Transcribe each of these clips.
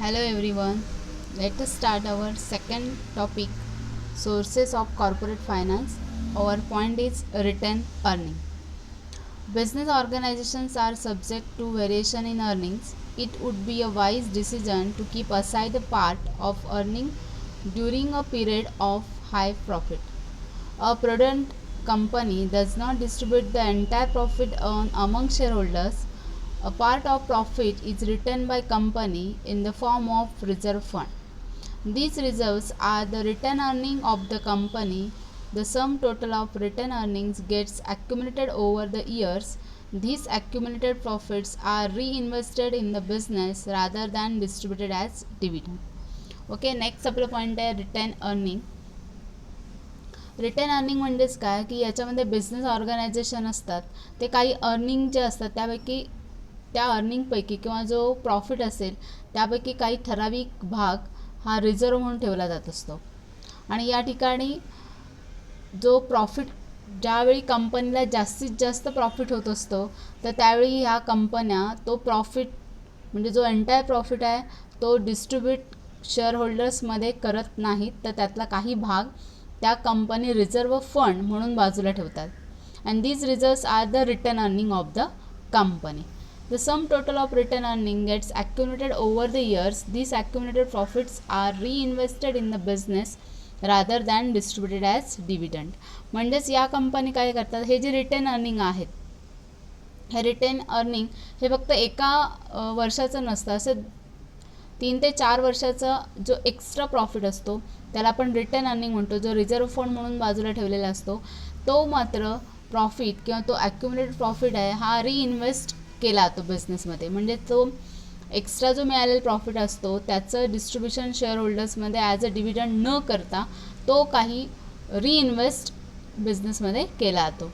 Hello everyone. Let us start our second topic, sources of corporate finance. Our point is return earning. Business organizations are subject to variation in earnings. It would be a wise decision to keep aside a part of earning during a period of high profit. A prudent company does not distribute the entire profit earned among shareholders. A part of profit is retained by company in the form of reserve fund. These reserves are the retained earning of the company. The sum total of retained earnings gets accumulated over the years. These accumulated profits are reinvested in the business rather than distributed as dividend. Okay, next आपलं point आहे retain earning. Retain earning म्हणजेच काय की याच्यामध्ये business organisation असतात ते काही earning जे असतात त्यापैकी त्या अर्निंगपैकी किंवा जो प्रॉफिट असेल त्यापैकी काही ठराविक भाग हा रिझर्व म्हणून ठेवला जात असतो. आणि या ठिकाणी जो प्रॉफिट ज्यावेळी कंपनीला जास्तीत जास्त प्रॉफिट होत असतो तर त्यावेळी ह्या कंपन्या तो प्रॉफिट म्हणजे जो एंटायर प्रॉफिट आहे तो डिस्ट्रीब्यूट शेअर होल्डर्समध्ये करत नाहीत, तर त्यातला काही भाग त्या कंपनी रिझर्व फंड म्हणून बाजूला ठेवतात. And these reserves are the return earning of the company. The sum total of return earning gets accumulated over the years. These accumulated profits are reinvested in the business rather than distributed as dividend. म्हणजेच या company काय करतात, हे जे retain earning आहेत हे retain earning हे फक्त एका वर्षाचं नसतं, असं 3 ते 4 वर्षाचा जो एक्स्ट्रा प्रॉफिट असतो त्याला आपण रिटेन अर्निंग म्हणतो. जो रिझर्व फंड म्हणून बाजूला ठेवलेला असतो तो मात्र प्रॉफिट किंवा तो ॲक्युमुलेटेड प्रॉफिट आहे हा रिइन्व्हेस्ट केला जातो बिझनेसमध्ये. म्हणजे तो एक्स्ट्रा जो मिळालेला प्रॉफिट असतो त्याचं डिस्ट्रीब्युशन शेअर होल्डर्समध्ये ॲज अ डिव्हिडंड न करता तो काही रिइन्व्हेस्ट बिझनेसमध्ये केला जातो.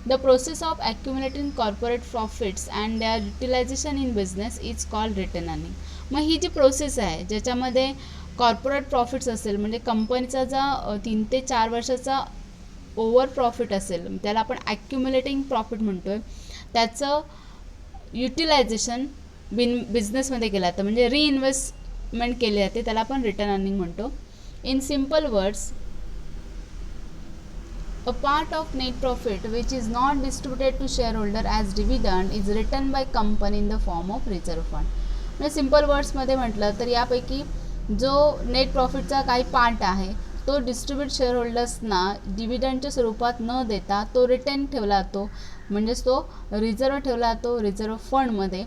The process of accumulating corporate profits and their utilisation in business is called return earning. मग ही जी प्रोसेस आहे ज्याच्यामध्ये कॉर्पोरेट प्रॉफिट्स असेल म्हणजे कंपनीचा जो 3 ते 4 वर्षाचा ओव्हर प्रॉफिट असेल त्याला आपण ॲक्युमुलेटिंग प्रॉफिट म्हणतो आहे, त्याचं युटिलायझेशन बिझनेसमध्ये केलं जातं म्हणजे रिइन्व्हेस्टमेंट केली जाते, त्याला आपण रिटर्न अर्निंग म्हणतो. In simple words, a part of net profit which is not distributed to shareholder as dividend is returned by company in the form of reserve fund. म्हणजे सिम्पल वर्ड्समध्ये म्हटलं तर यापैकी जो नेट प्रॉफिटचा काही पार्ट आहे तो distribute share होल्डर्सना डिव्हिडंडच्या स्वरूपात न देता तो रिटेन ठेवला जातो, म्हणजेच तो रिझर्व ठेवला जातो रिझर्व फंडमध्ये.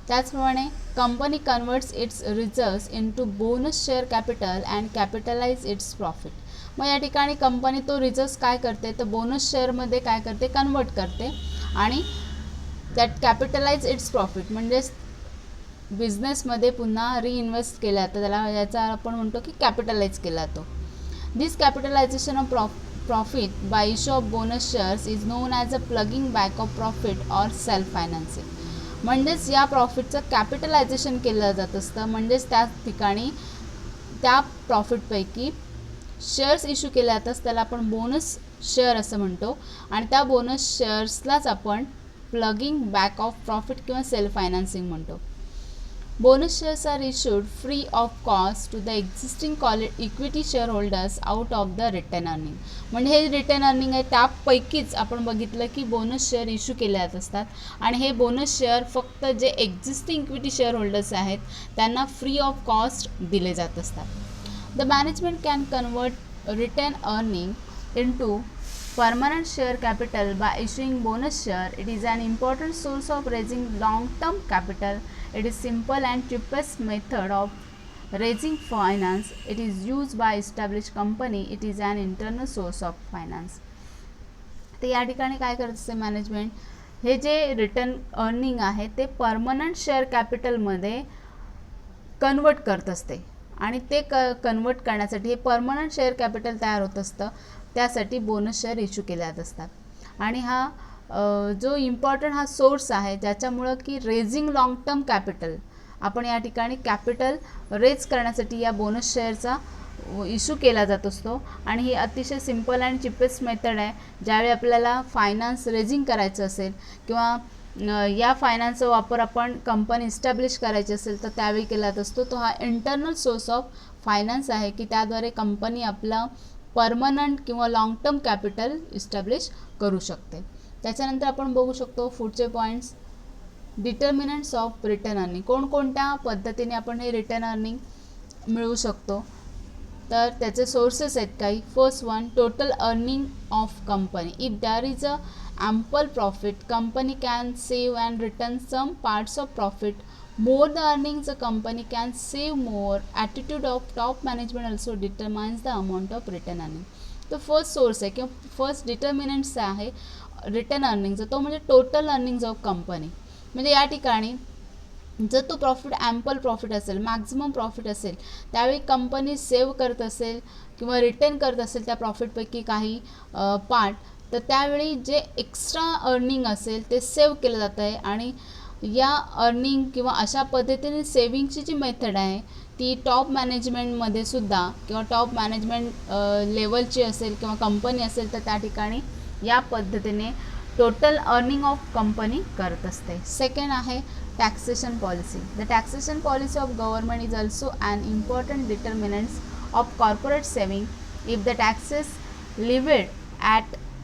त्याचप्रमाणे company converts it's reserves into bonus share capital and capitalise its profit. मग या ठिकाणी कंपनी तो रिझर्व्स काय करते तर बोनस शेअरमध्ये काय करते कन्वर्ट करते आणि दॅट कॅपिटलाइज इट्स प्रॉफिट म्हणजेच बिझनेसमध्ये पुन्हा रिइन्व्हेस्ट केला जातं, त्याला याचा आपण म्हणतो की कॅपिटलाइज केला जातो. This capitalisation of profit by issue of bonus shares is known as a plugging back of profit or self financing. म्हणजेच या प्रॉफिटचं कॅपिटलायझेशन केलं जात असतं, म्हणजेच त्या ठिकाणी त्या प्रॉफिटपैकी शेअर्स इश्यू केले जातात त्याला आपण बोनस शेअर असं म्हणतो आणि त्या बोनस शेअर्सलाच आपण प्लगिंग बॅक ऑफ प्रॉफिट किंवा सेल्फ फायनान्सिंग म्हणतो. Bonus shares are issued free of cost to the existing equity shareholders out of the return earning. म्हणजे हे रिटर्न अर्निंग आहे त्यापैकीच आपण बघितलं की बोनस शेअर इश्यू केले जात असतात आणि हे बोनस शेअर फक्त जे एक्झिस्टिंग इक्विटी शेअर होल्डर्स आहेत त्यांना फ्री ऑफ कॉस्ट दिले जात असतात. The management can convert return earning into permanent share capital by issuing bonus share. It is an important source of raising long-term capital. It is simple and cheapest method of raising finance. It is used by established company. It is an internal source of finance. तर या ठिकाणी काय करत असते management, हे जे return earning आहे ते परमनंट शेअर कॅपिटलमध्ये कन्वर्ट करत असते आणि ते कन्वर्ट करण्यासाठी हे परमनंट शेअर कॅपिटल तयार होत असतं, त्यासाठी बोनस शेअर इश्यू केले जात असतात. आणि हा जो इम्पॉर्टंट हा सोर्स आहे ज्याच्यामुळं की रेझिंग लॉंग टर्म कॅपिटल आपण या ठिकाणी कॅपिटल रेज करण्यासाठी या बोनस शेअरचा इश्यू केला जात असतो. आणि ही अतिशय सिम्पल अँड चिपेस्ट मेथड आहे ज्यावेळी आपल्याला फायनान्स रेझिंग करायचं असेल किंवा या फायनान्सचा वापर आपण कंपनी इस्टॅब्लिश करायची असेल तर त्यावेळी केला जात असतो. तो हा इंटरनल सोर्स ऑफ फायनान्स आहे की त्याद्वारे कंपनी आपला परमनंट किंवा लॉंग टर्म कॅपिटल इस्टॅब्लिश करू शकते. त्याच्यानंतर आपण बघू शकतो पुढचे points, determinants of return earning. कोणकोणत्या पद्धतीने आपण हे रिटर्न अर्निंग मिळवू शकतो, तर त्याचे सोर्सेस आहेत काही. First one, total earning of company. If there is a ample profit, company can save and return some parts of profit. More the earnings, the company can save more. Attitude of top management also determines the amount of return earning. तो first source आहे किंवा first determinants आहे return अर्निंगचा, तो म्हणजे total अर्निंग्ज of company. म्हणजे या ठिकाणी जर तो प्रॉफिट ॲम्पल प्रॉफिट असेल, मॅक्झिमम प्रॉफिट असेल, त्यावेळी कंपनी सेव्ह करत असेल किंवा रिटेन करत असेल त्या प्रॉफिटपैकी काही पार्ट, तर त्यावेळी जे एक्स्ट्रा अर्निंग असेल ते सेव्ह केलं जातं आहे. आणि या अर्निंग किंवा अशा पद्धतीने सेविंगची जी मेथड आहे ती टॉप मॅनेजमेंटमध्ये सुद्धा किंवा टॉप मॅनेजमेंट लेवलची असेल किंवा कंपनी असेल तर त्या ठिकाणी या पद्धतीने टोटल अर्निंग ऑफ कंपनी करत असते. सेकंड आहे taxation policy. The taxation policy of government is also an important determinants of corporate saving. If the taxes levied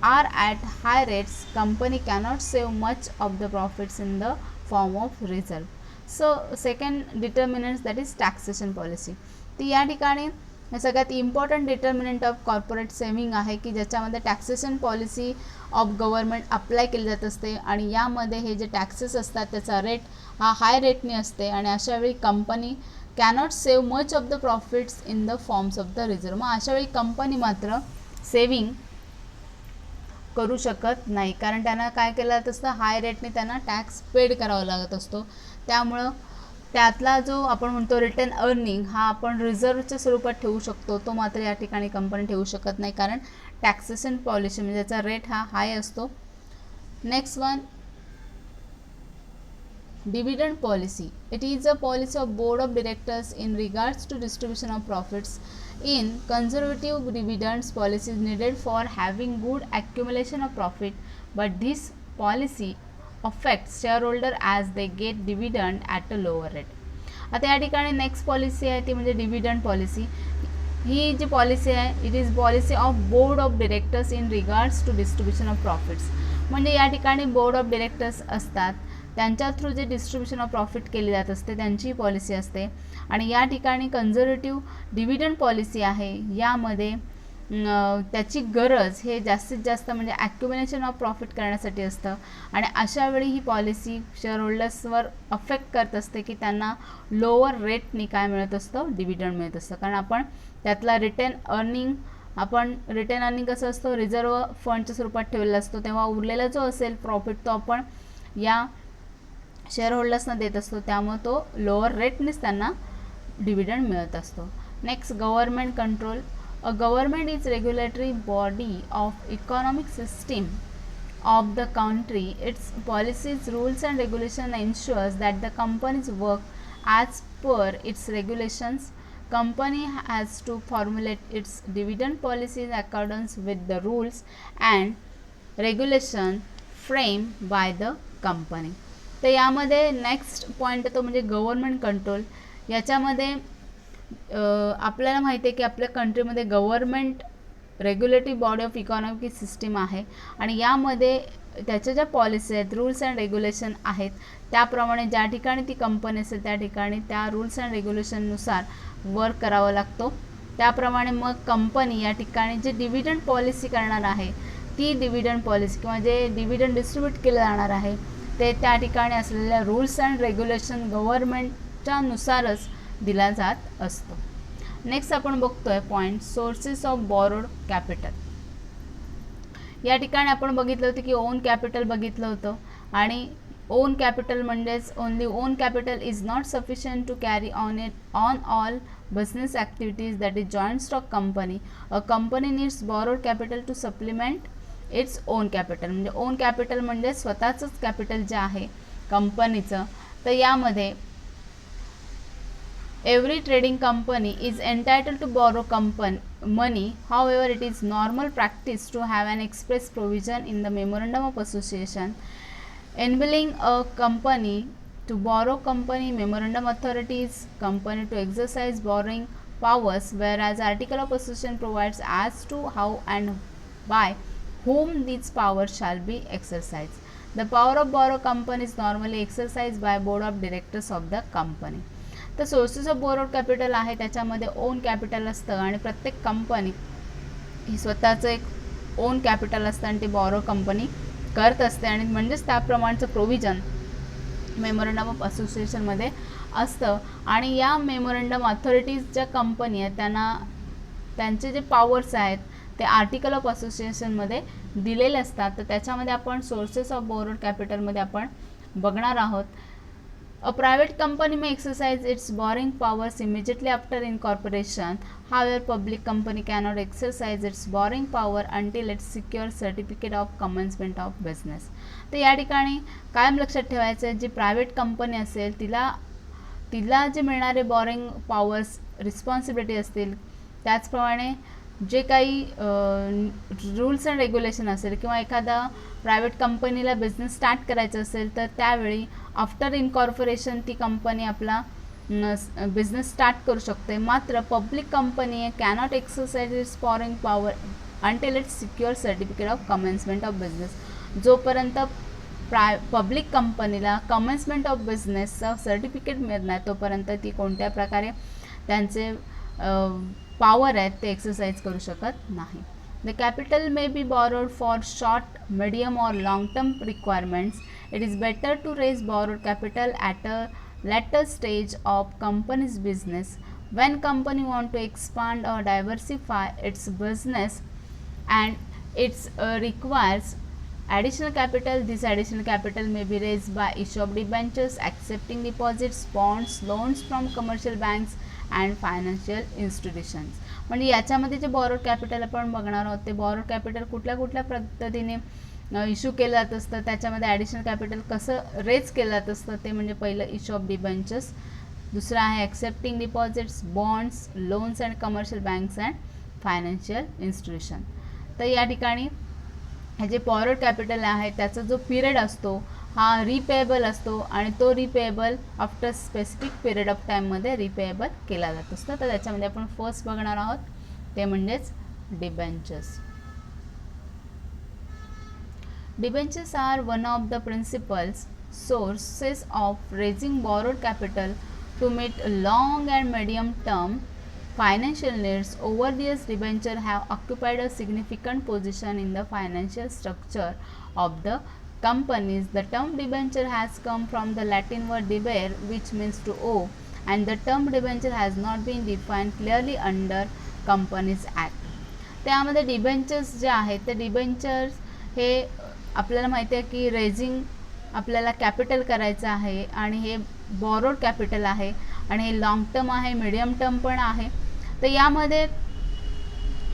are at high rates, company cannot save much of the profits in the form of reserve. So second determinant, that is taxation policy. ती या ठिकाणी सगळ्यात important determinant of corporate saving आहे की ज्याच्यामध्ये taxation policy of government apply केली जात असते. आणि यामध्ये हे जे टॅक्सेस असतात त्याचा रेट हा हाय रेटने असते. आणि अशावेळी company cannot save much of the profits in the forms of the reserve. मग अशावेळी कंपनी मात्र सेव्हिंग करू शकत नाही, कारण त्यांना काय केलं जात असतं, हाय रेटने त्यांना टॅक्स पेड करावा लागत असतो. त्यामुळं त्यातला जो आपण म्हणतो रिटर्न अर्निंग हा आपण रिझर्वच्या स्वरूपात ठेवू शकतो, तो मात्र या ठिकाणी कंपनी ठेवू शकत नाही, कारण टॅक्सेशन पॉलिसी म्हणजे त्याचा रेट हा हाय असतो. Next one, dividend policy. It is a policy of board of directors in regards to distribution of profits. In conservative dividends policy is needed for having good accumulation of profit, but this policy affects shareholder as they get dividend at a lower rate. आता या ठिकाणी next policy आहे ती म्हणजे dividend policy. ही जी policy आहे it is policy of board of directors in regards to distribution of profits. म्हणजे या ठिकाणी बोर्ड ऑफ डिरेक्टर्स असतात, त्यांच्या थ्रू जे डिस्ट्रीब्युशन ऑफ प्रॉफिट केली जात असते त्यांची पॉलिसी असते. आणि या ठिकाणी कन्झर्वेटिव्ह डिव्हिडंड पॉलिसी आहे, यामध्ये त्याची गरज हे जास्तीत जास्त म्हणजे ॲक्युमुलेशन ऑफ प्रॉफिट करण्यासाठी असतं. आणि अशावेळी ही पॉलिसी शेअर होल्डर्सवर अफेक्ट करत असते की त्यांना लोअर रेटनी काय मिळत असतं, डिव्हिडंड मिळत असतं. कारण आपण त्यातला रिटर्न अर्निंग कसं असतं, रिझर्व फंडच्या स्वरूपात ठेवलेला असतो, तेव्हा उरलेला जो असेल प्रॉफिट तो आपण या शेअर होल्डर्सना देत असतो, त्यामुळे तो लोअर रेटनेच त्यांना डिव्हिडंड मिळत असतो. Next, government control. A government is regulatory body of economic system of the country. Its policies, rules and regulation ensures that the companies work as per its regulations. Company has to formulate its dividend policy in accordance with the rules and regulation framed by the company. तर यामध्ये next point तो म्हणजे government control. याच्यामध्ये आपल्याला माहिती आहे की आपल्या कंट्रीमध्ये government regulatory body of economic system आहे. आणि यामध्ये त्याच्या ज्या पॉलिसी आहेत, रूल्स अँड रेग्युलेशन आहेत, त्याप्रमाणे ज्या ठिकाणी ती कंपनी असेल त्या ठिकाणी त्या रूल्स अँड रेग्युलेशननुसार वर्क करावं लागतो. त्याप्रमाणे मग कंपनी या ठिकाणी जे डिव्हिडंड पॉलिसी करणार आहे ती डिव्हिडंड पॉलिसी किंवा जे डिव्हिडंड डिस्ट्रीब्यूट केलं जाणार आहे ते त्या ठिकाणी असलेल्या रूल्स अँड रेग्युलेशन गव्हर्नमेंटच्या नुसारच दिला जात असतो. नेक्स्ट आपण बघतोय point, sources of borrowed capital. या ठिकाणी आपण बघितलं होतं की ओन कॅपिटल बघितलं होतं. आणि ओन कॅपिटल म्हणजेच only own capital is not sufficient to carry on all business activities, that is joint stock company. A company needs borrowed capital to supplement its own capital. म्हणजे own capital म्हणजे स्वतःचंच capital जे आहे कंपनीचं. तर यामध्ये every trading company is entitled to borrow money. However, it is normal practice to have an express provision in the memorandum of association enabling a company to borrow. Company memorandum authorities company to exercise borrowing powers, whereas article of association provides as to how and by whom these powers shall be exercised. The power of borrow company is normally exercised by board of directors of the company. तर sources of बोरोड capital आहे त्याच्यामध्ये on capital असतं आणि प्रत्येक company ही स्वतःचं एक on capital असतं आणि ती बॉरो कंपनी करत असते आणि म्हणजेच त्याप्रमाणचं प्रोव्हिजन मेमोरंडम ऑफ असोसिएशनमध्ये असतं. आणि या मेमोरंडम अथॉरिटीज ज्या कंपनी आहेत त्यांना त्यांचे जे पॉवर्स आहेत ते आर्टिकल ऑफ असोसिएशनमध्ये दिलेले असतात. तर त्याच्यामध्ये आपण सोर्सेस ऑफ बोरोड कॅपिटलमध्ये आपण बघणार आहोत. A private company may exercise its borrowing powers immediately after incorporation. However, public company cannot exercise its borrowing power until it secures certificate of commencement of business. तर या ठिकाणी कायम लक्षात ठेवायचं आहे, जी प्रायव्हेट कंपनी असेल तिला जे मिळणारे बॉरिंग पॉवर्स रिस्पॉन्सिबिलिटी असतील त्याचप्रमाणे जे काही रूल्स अँड रेग्युलेशन असेल किंवा एखादा प्रायव्हेट कंपनीला बिझनेस स्टार्ट करायचा असेल तर त्यावेळी आफ्टर इनकॉर्पोरेशन ती कंपनी आपला बिझनेस स्टार्ट करू शकते. मात्र public company cannot exercise it's borrowing power until it's secure certificate of commencement of business. जोपर्यंत पब्लिक कंपनीला कमेन्समेंट ऑफ बिझनेसचं सर्टिफिकेट मिळत नाही तोपर्यंत ती कोणत्या प्रकारे त्यांचे पॉवर आहेत ते एक्सरसाइज करू शकत नाही. The capital may be borrowed for short, medium or long-term requirements. It is better to raise borrowed capital at a later stage of company's business when company want to expand or diversify its business and it requires additional capital. This additional capital may be raised by issue of debentures, accepting deposits, bonds, loans from commercial banks and financial institutions. म्हणजे याच्यामध्ये जे borrowed capital आपण बघणार आहोत ते borrowed capital कुठल्या पद्धतीने issue केलं जात असतं, त्याच्यामध्ये ॲडिशनल कॅपिटल कसं रेज केलं जात असतं ते म्हणजे पहिलं इश्यू ऑफ डिबेंचर्स, दुसरं आहे accepting deposits, bonds, loans and commercial banks and financial institution. तर या ठिकाणी हे जे बॉरोड कॅपिटल आहे त्याचा जो पिरियड असतो हा रिपेएबल असतो आणि तो रिपेएबल आफ्टर स्पेसिफिक पिरियड ऑफ टाईममध्ये रिपेएबल केला जात असतो. तर त्याच्यामध्ये आपण फर्स्ट बघणार आहोत ते म्हणजेच debentures. Debentures are one of the principals sources of raising borrowed capital to meet long and medium term financial needs. Over the years, debenture have occupied a significant position in the financial structure of the companies. The term debenture has come from the Latin word debere, which means to owe, and the term debenture has not been defined clearly under Companies Act. त्यामध्ये debentures जे आहेत ते debentures हे आपल्याला माहिती आहे की raising आपल्याला कॅपिटल करायचं आहे आणि हे बॉरोड कॅपिटल आहे आणि हे लॉंग टर्म आहे, मीडियम टर्म पण आहे. तर यामध्ये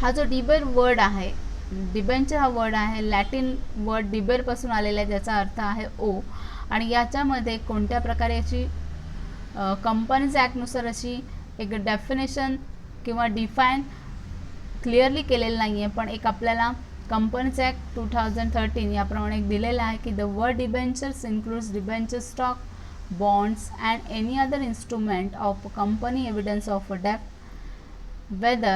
हा जो डिबेर वर्ड आहे, डिबेंचर हा वर्ड आहे लॅटिन वर्ड डिबेरपासून आलेला आहे ज्याचा अर्थ आहे ओ. आणि याच्यामध्ये कोणत्या प्रकारे याची कंपनीज ॲक्टनुसार अशी एक डेफिनेशन किंवा डिफाईन क्लिअरली केलेलं नाही आहे, पण एक आपल्याला कंपनीज ॲक्ट 2013 याप्रमाणे एक दिलेलं आहे की the word debentures includes debenture stock, bonds and any other instrument of company evidence of a debt whether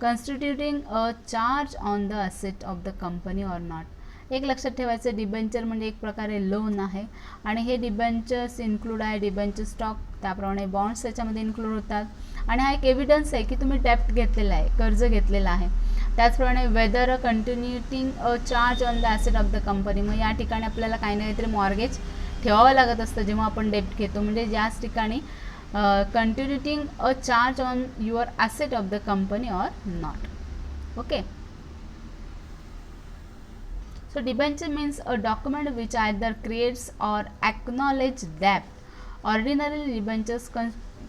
constituting a charge on the asset of the company or not. एक लक्षात ठेवायचं debenture म्हणजे एक प्रकारे लोन आहे आणि हे debentures include आहे डिबेंचर स्टॉक, त्याप्रमाणे बॉन्ड्स त्याच्यामध्ये इन्क्लूड होतात आणि हा एक एव्हिडन्स आहे की तुम्ही डेप्ट घेतलेला आहे, कर्ज घेतलेला आहे. त्याचप्रमाणे whether a constituting a charge on the asset of the company. मग या ठिकाणी आपल्याला काही ना काहीतरी मॉर्गेज ठेवावं लागत असतं जेव्हा आपण डेप्ट घेतो, म्हणजे याच ठिकाणी constituting a charge on your asset of the company or not. Okay. So debenture means a document which either creates or acknowledges debt. Ordinarily, debentures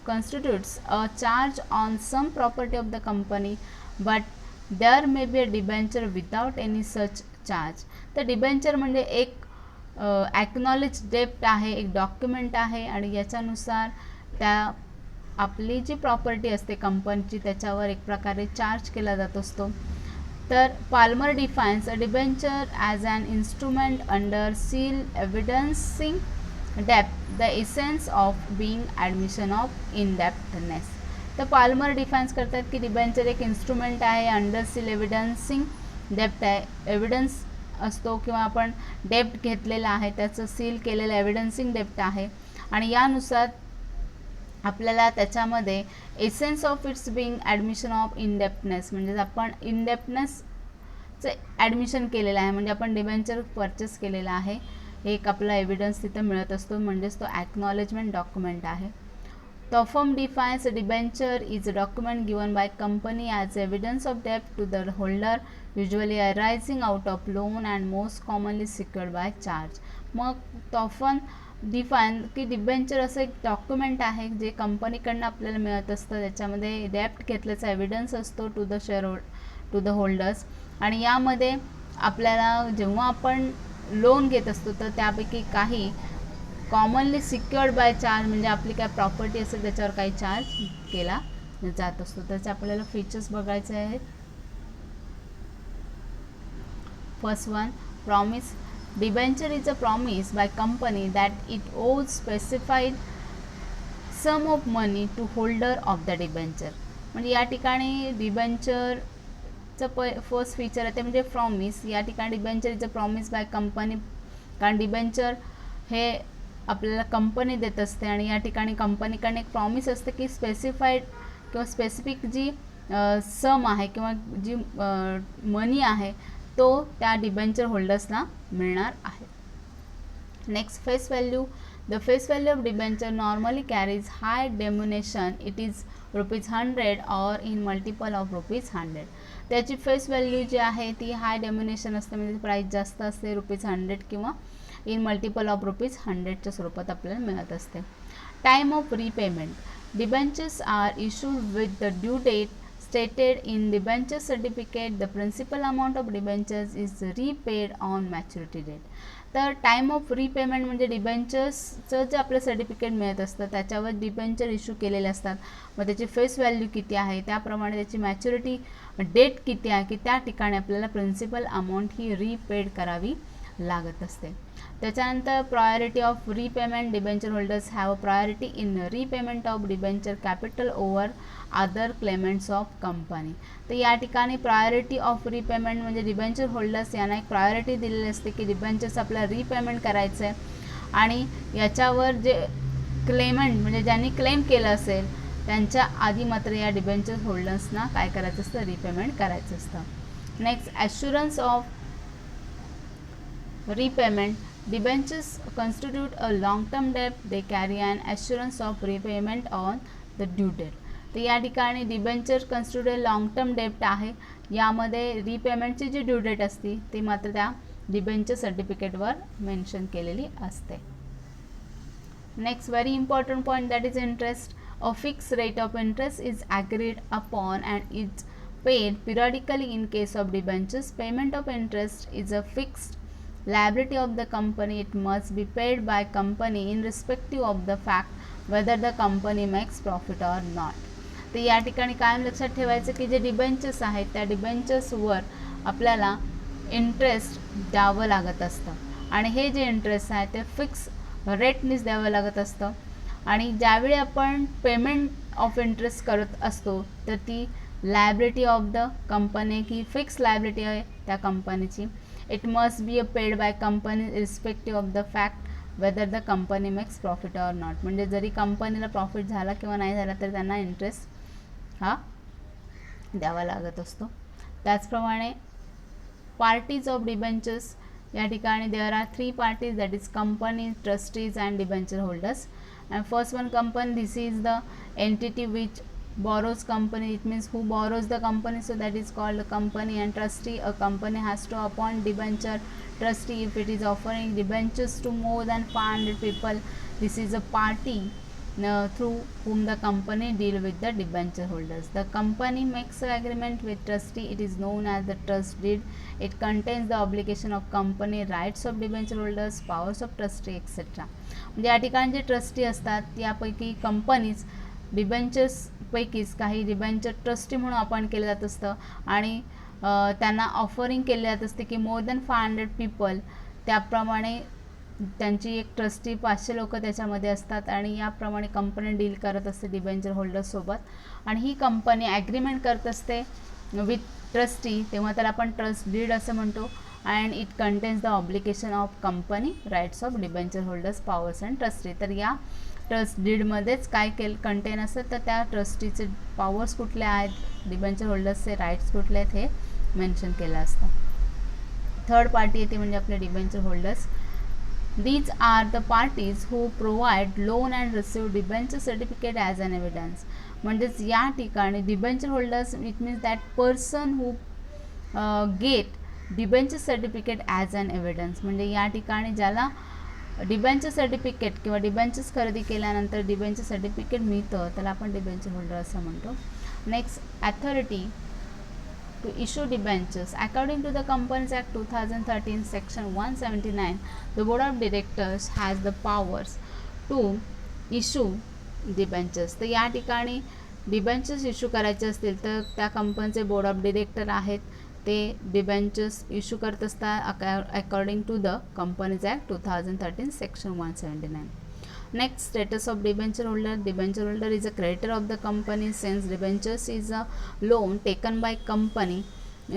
constitutes a charge on some property of the company, but there may be a debenture without any such charge. तर debenture म्हणजे एक acknowledge डेप्ट आहे, एक document आहे आणि याच्यानुसार त्या आपली जी प्रॉपर्टी असते कंपनीची त्याच्यावर एक प्रकारे चार्ज केला जात असतो. तर Palmer defines a debenture as an instrument under seal evidencing डेप्थ the essence of being admission of indebtedness. तर पाल्मर डिफाइन्स करतात की डिबेंचर एक इन्स्ट्रुमेंट आहे, अंडर सील एव्हिडन्सिंग डेप्थ आहे, एव्हिडन्स असतो किंवा आपण डेप्थ घेतलेला आहे त्याचं सील केलेलं एव्हिडन्सिंग डेप्थ आहे आणि यानुसार आपल्याला त्याच्यामध्ये essence of its being admission of indebtedness म्हणजे आपण इनडेप्थनेसचं ॲडमिशन केलेलं आहे, म्हणजे आपण डिबेंचर परचेस केलेला आहे, एक आपला एव्हिडन्स तिथं मिळत असतो, म्हणजेच तो ॲक्नॉलेजमेंट डॉक्युमेंट आहे. Topham defines a debenture is a document given by company as evidence of debt to the holder, usually arising out of loan and most commonly secured by charge. मग टॉफन define की debenture असं एक document आहे जे कंपनीकडनं आपल्याला मिळत असतं, त्याच्यामध्ये डेप्ट घेतल्याचा एव्हिडन्स असतो टू द होल्डर्स आणि यामध्ये आपल्याला जेव्हा आपण लोन घेत असतो तर त्यापैकी काही कॉमनली सिक्युअर्ड बाय चार्ज म्हणजे आपली काय प्रॉपर्टी असेल त्याच्यावर काही चार्ज केला जात असतो. त्याचे आपल्याला फीचर्स बघायचे आहेत. First one, promise. Debenture is a promise by company that it owes specified sum of money to holder of the debenture. म्हणजे या ठिकाणी डिबेंचरचं फर्स्ट फीचर आहे ते म्हणजे प्रॉमिस. या ठिकाणी debenture is a promise by company, कारण डिबेंचर हे आपल्याला कंपनी देत असते आणि या ठिकाणी कंपनीकडे एक प्रॉमिस असते की स्पेसिफाईड किंवा स्पेसिफिक जी सम आहे किंवा जी मनी आहे तो त्या डिबेंचर होल्डर्सना मिळणार आहे. Next, face value. The face value of debenture normally carries high denomination. It is ₹100 or in multiple of ₹100. त्याची फेस व्हॅल्यू जी आहे ती हाय डेम्युनेशन असते, म्हणजे प्राईस जास्त असते, ₹100 किंवा इन मल्टिपल ऑफ ₹100च्या स्वरूपात आपल्याला मिळत असते. Time of repayment. Debentures are issued with the due date stated in debenture certificate. The principal amount of debentures is repaid on maturity date. तर टाईम ऑफ रिपेमेंट म्हणजे डिबेंचर्सचं जे आपलं सर्टिफिकेट मिळत असतं त्याच्यावर डिबेंचर इश्यू केलेले असतात, मग त्याची फेस व्हॅल्यू किती आहे त्याप्रमाणे त्याची मॅच्युरिटी डेट किती आहे की त्या ठिकाणी आपल्याला प्रिन्सिपल अमाऊंट ही रिपेड करावी लागत असते. त्याच्यानंतर priority of repayment. Debenture holders have a priority in repayment of debenture capital over other Clements of company. तर या ठिकाणी प्रायोरिटी ऑफ रिपेमेंट म्हणजे डिबेंचर होल्डर्स यांना एक प्रायोरिटी दिलेली असते की डिबेंचर्स आपल्याला रिपेमेंट करायचं आहे आणि याच्यावर जे क्लेमेंट म्हणजे ज्यांनी क्लेम केलं असेल त्यांच्या आधी मात्र या डिबेंचर होल्डर्सना काय करायचं असतं, रिपेमेंट करायचं असतं. Next, assurance of repayment. Debentures constitute a long-term debt. They carry an assurance of repayment on the due date. तर या ठिकाणी डिबेंचर कन्स्टिट्यूट लॉंग टर्म डेप्ट आहे, यामध्ये रिपेमेंटची जी ड्यू डेट असते ती मात्र त्या डिबेंचर सर्टिफिकेटवर मेन्शन केलेली असते. Next, very important point, that is interest. A fixed rate of interest is agreed upon and is paid periodically in case of debentures. Payment of interest is a fixed liability of the company. It must be paid by company in respective of the fact whether the company makes profit or not. तर या ठिकाणी कायम लक्षात ठेवायचं की जे debentures आहेत त्या डिबेंचर्सवर आपल्याला इंटरेस्ट द्यावं लागत असतं आणि हे जे इंटरेस्ट आहे ते फिक्स रेटनीच द्यावं लागत असतं आणि ज्यावेळी आपण पेमेंट ऑफ इंटरेस्ट करत असतो तर ती लायबिलिटी ऑफ द कंपनी की फिक्स लायबिलिटी आहे त्या कंपनीची. It must be paid by company irrespective of the fact whether the company makes profit or not. म्हणजे जरी कंपनीला प्रॉफिट झाला किंवा नाही झाला तरी त्यांना इंटरेस्ट हा द्यावा लागत असतो. त्याचप्रमाणे पार्टीज ऑफ डिबेंचर्स. या ठिकाणी there are 3 parties, that is company, trustees and debenture holders. And first one company. This is the entity which borrows company. It means who borrows the company, so that is called a company. And trustee, a company has to appoint debenture trustee if it is offering debentures to more than 500 people. This is a party through whom the company deal with the debenture holders. The company makes an agreement with trustee. It is known as the trust deed. It contains the obligation of company, rights of debenture holders, powers of trustee, etc. म्हणजे या ठिकाणी जे trustee असतात यापैकी companies debentures पैकीच काही debenture trustee म्हणून appoint केलं जात असतं आणि त्यांना ऑफरिंग केली जात असते की मोर दॅन 500 पीपल, त्याप्रमाणे त्यांची एक ट्रस्टी 500 लोक त्याच्यामध्ये असतात आणि याप्रमाणे कंपनी डील करत असते डिबेंचर होल्डर्ससोबत. आणि ही कंपनी ॲग्रीमेंट करत असते विथ ट्रस्टी, तेव्हा त्याला आपण ट्रस्ट डीड असं म्हणतो. And it contains the obligation of company, rights of debenture holders, powers and trustee. तर या ट्रस्ट डीडमध्येच काय कंटेन असतं, तर त्या ट्रस्टीचे पॉवर्स कुठले आहेत, डिबेंचर होल्डर्सचे राईट्स कुठले आहेत हे मेन्शन केलं असतं. थर्ड पार्टी येते म्हणजे आपले debenture holders. These are the parties who provide loan and receive debenture certificate as an evidence. म्हणजेच या ठिकाणी debenture holders, it means that person who get debenture certificate as an evidence. म्हणजे या ठिकाणी ज्याला डिबेंचर सर्टिफिकेट किंवा debentures खरेदी केल्यानंतर डिबेंचर सर्टिफिकेट मिळतं त्याला आपण डिबेंचर होल्डर असं म्हणतो. Next, authority to issue debentures. According to the Companies Act 2013 section 179, the board of directors has the powers to issue debentures. तर या ठिकाणी डिबेंचर्स इश्यू करायचे असतील तर त्या कंपनीचे बोर्ड ऑफ डिरेक्टर आहेत ते डिबेंचर्स इश्यू करत असतात according to the companies act 2013 section 179. Next, status of debenture holder. Debenture holder is a creditor of the company since debentures is a loan taken by company.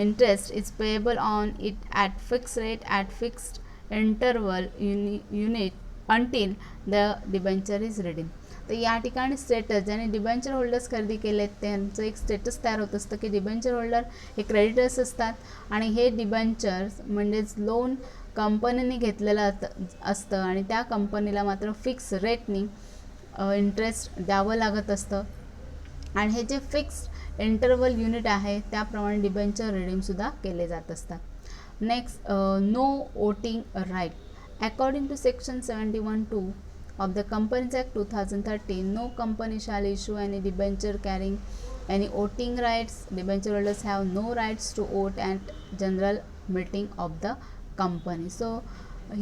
Interest is payable on it at fixed rate at fixed interval unit until the debenture is redeemed. तर या ठिकाणी status, ज्याने debenture holders खरेदी केले त्यांचं एक status तयार होत असतं की डिबेंचर होल्डर हे क्रेडिटर्स असतात आणि हे डिबेंचर्स म्हणजेच लोन कंपनीने घेतलेलं असतं आणि त्या कंपनीला मात्र फिक्स रेटनी इंटरेस्ट द्यावं लागत असतं आणि हे जे फिक्स्ड इंटरवल युनिट आहे त्याप्रमाणे डिबेंचर रिडीमसुद्धा केले जात असतात. Next, no voting right. According to section 71(2) of the Companies Act 2013, no company shall issue any debenture carrying any voting rights. Debenture holders have no rights to vote at general meeting of the company. So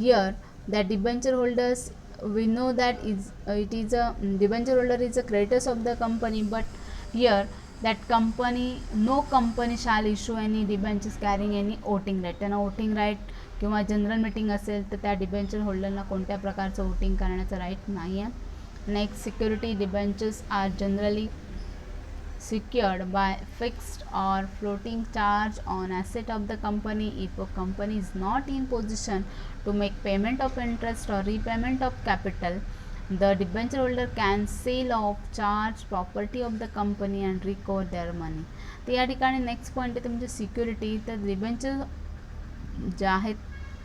here that debenture holders, we know that it is a debenture holder is a creditors of the company, but here that company, no company shall issue any debentures carrying any voting right. त्यांना voting right किंवा general meeting असेल तर त्या debenture होल्डरना कोणत्या प्रकारचं voting करण्याचं right नाही आहे. Next, security. Debentures are generally secured by fixed or floating charge on asset of the company. If a company is not in position to make payment of interest or repayment of capital, the debenture holder can sell off charge property of the company and recover their money. तर या ठिकाणी next point आहे तुमची security. तर debenture जे आहेत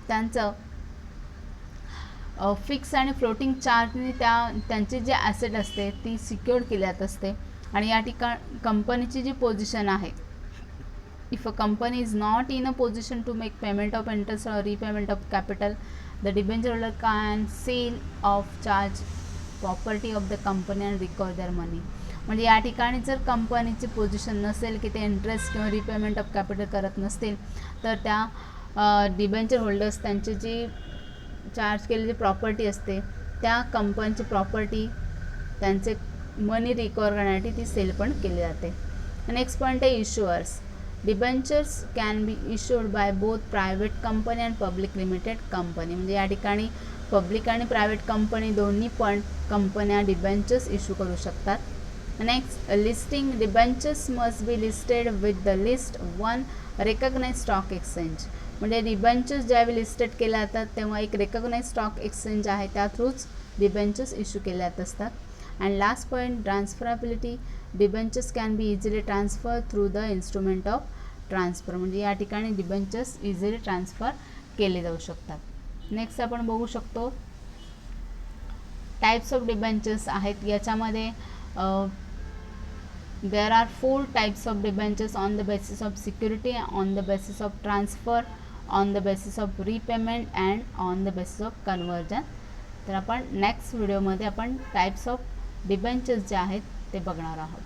त्यांचं fix आणि फ्लोटिंग चार्जने त्यांची जे ॲसेट असते ती सिक्युअर्ड केली जात असते आणि या ठिकाणी कंपनीची जी पोझिशन आहे, if a company is not in a position to make payment of interest or repayment of capital, the debenture holder can sell off charge property of the company and recover their money. म्हणजे या ठिकाणी जर कंपनीची position नसेल की ते interest किंवा repayment of capital करत नसतील तर त्या डिबेंचर होल्डर्स त्यांची जी चार्ज केलेली प्रॉपर्टी असते त्या कंपनीची प्रॉपर्टी त्यांचे मनी रिकवर करण्यासाठी ती सेल पण केली जाते. नेक्स्ट पॉईंट आहे issuers. Debentures can be issued by both private company and public limited company. म्हणजे या ठिकाणी पब्लिक आणि प्रायव्हेट कंपनी दोन्ही पण कंपन्या डिबेंचर्स इश्यू करू शकतात. Next, listing. Debentures must be listed with the least one recognise stock exchange. म्हणजे डिबेंचर्स ज्यावेळी लिस्टेड केल्या जातात तेव्हा एक रेकग्नाइज स्टॉक एक्सचेंज आहे त्या थ्रूच डिबेंचर्स इश्यू केल्या जात असतात. And last point, transferability. Debentures can be easily transfer through the instrument of transfer. म्हणजे या ठिकाणी डिबेंचर्स इझिली ट्रान्सफर केले जाऊ शकतात. नेक्स्ट आपण बघू शकतो टाईप्स ऑफ डिबेंचर्स आहेत. याच्यामध्ये there are 4 types of debentures on the basis of security, on the basis of transfer, on the basis of repayment and on the basis of conversion. तर आपण नेक्स्ट व्हिडिओमध्ये आपण types of debentures जे आहेत ते बघणार आहोत.